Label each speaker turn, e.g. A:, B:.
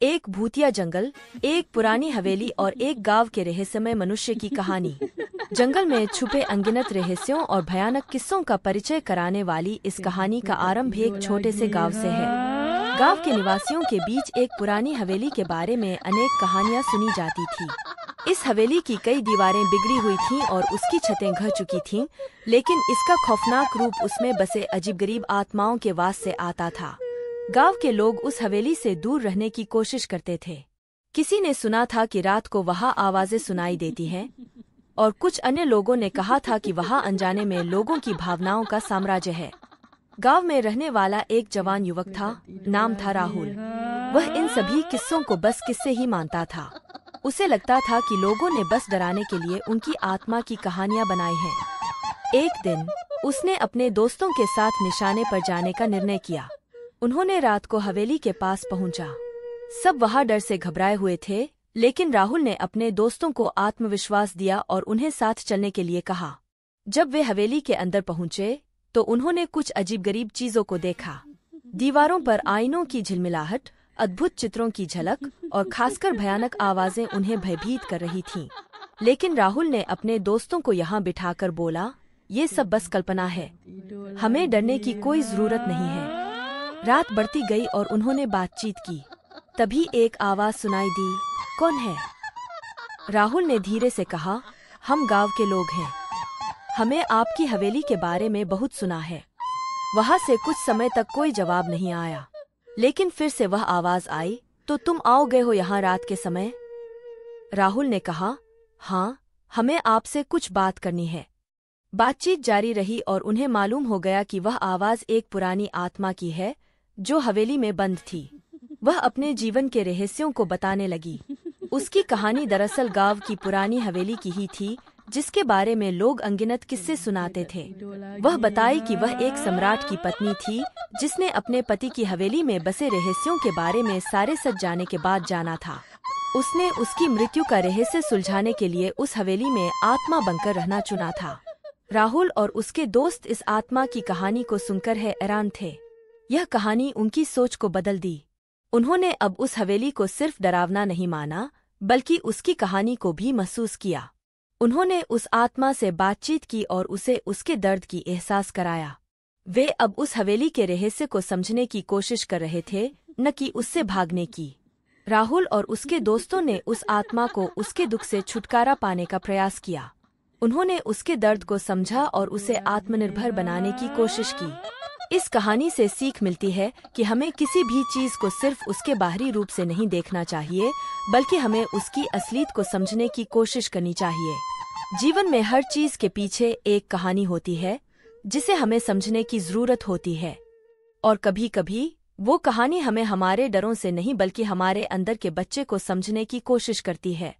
A: एक भूतिया जंगल, एक पुरानी हवेली और एक गांव के रहस्यमय मनुष्य की कहानी। जंगल में छुपे अनगिनत रहस्यों और भयानक किस्सों का परिचय कराने वाली इस कहानी का आरंभ एक छोटे से गांव से है। गांव के निवासियों के बीच एक पुरानी हवेली के बारे में अनेक कहानियां सुनी जाती थी। इस हवेली की कई दीवारें बिगड़ी हुई थीं और उसकी छतें घह चुकी थीं, लेकिन इसका खौफनाक रूप उसमें बसे अजीबगरीब आत्माओं के वास से आता था। गांव के लोग उस हवेली से दूर रहने की कोशिश करते थे। किसी ने सुना था कि रात को वहां आवाजें सुनाई देती हैं, और कुछ अन्य लोगों ने कहा था कि वहां अनजाने में लोगों की भावनाओं का साम्राज्य है। गांव में रहने वाला एक जवान युवक था, नाम था राहुल। वह इन सभी किस्सों को बस किस्से ही मानता था। उसे लगता था कि लोगों ने बस डराने के लिए उनकी आत्मा की कहानियां बनाई हैं। एक दिन उसने अपने दोस्तों के साथ निशाने पर जाने का निर्णय किया। उन्होंने रात को हवेली के पास पहुंचा। सब वहां डर से घबराए हुए थे, लेकिन राहुल ने अपने दोस्तों को आत्मविश्वास दिया और उन्हें साथ चलने के लिए कहा। जब वे हवेली के अंदर पहुंचे तो उन्होंने कुछ अजीबगरीब चीजों को देखा। दीवारों पर आईनों की झिलमिलाहट, अद्भुत चित्रों की झलक और खासकर भयानक आवाजें उन्हें भयभीत कर रही थीं। लेकिन राहुल ने अपने दोस्तों को यहाँ बिठाकर बोला, ये सब बस कल्पना है, हमें डरने की कोई जरूरत नहीं है। रात बढ़ती गई और उन्होंने बातचीत की। तभी एक आवाज सुनाई दी, कौन है? राहुल ने धीरे से कहा, हम गांव के लोग हैं। हमें आपकी हवेली के बारे में बहुत सुना है। वहां से कुछ समय तक कोई जवाब नहीं आया, लेकिन फिर से वह आवाज आई, तो तुम आओ गए हो यहाँ रात के समय? राहुल ने कहा, हाँ, हमें आपसे कुछ बात करनी है। बातचीत जारी रही और उन्हें मालूम हो गया कि वह आवाज एक पुरानी आत्मा की है जो हवेली में बंद थी। वह अपने जीवन के रहस्यों को बताने लगी। उसकी कहानी दरअसल गांव की पुरानी हवेली की ही थी, जिसके बारे में लोग अनगिनत किस्से सुनाते थे। वह बताई कि वह एक सम्राट की पत्नी थी, जिसने अपने पति की हवेली में बसे रहस्यों के बारे में सारे सच जाने के बाद जाना था। उसने उसकी मृत्यु का रहस्य सुलझाने के लिए उस हवेली में आत्मा बनकर रहना चुना था। राहुल और उसके दोस्त इस आत्मा की कहानी को सुनकर हैरान थे। यह कहानी उनकी सोच को बदल दी। उन्होंने अब उस हवेली को सिर्फ डरावना नहीं माना, बल्कि उसकी कहानी को भी महसूस किया। उन्होंने उस आत्मा से बातचीत की और उसे उसके दर्द की एहसास कराया। वे अब उस हवेली के रहस्य को समझने की कोशिश कर रहे थे, न कि उससे भागने की। राहुल और उसके दोस्तों ने उस आत्मा को उसके दुख से छुटकारा पाने का प्रयास किया। उन्होंने उसके दर्द को समझा और उसे आत्मनिर्भर बनाने की कोशिश की। इस कहानी से सीख मिलती है कि हमें किसी भी चीज को सिर्फ उसके बाहरी रूप से नहीं देखना चाहिए, बल्कि हमें उसकी असलियत को समझने की कोशिश करनी चाहिए। जीवन में हर चीज के पीछे एक कहानी होती है, जिसे हमें समझने की जरूरत होती है। और कभी कभी वो कहानी हमें हमारे डरों से नहीं, बल्कि हमारे अंदर के बच्चे को समझने की कोशिश करती है।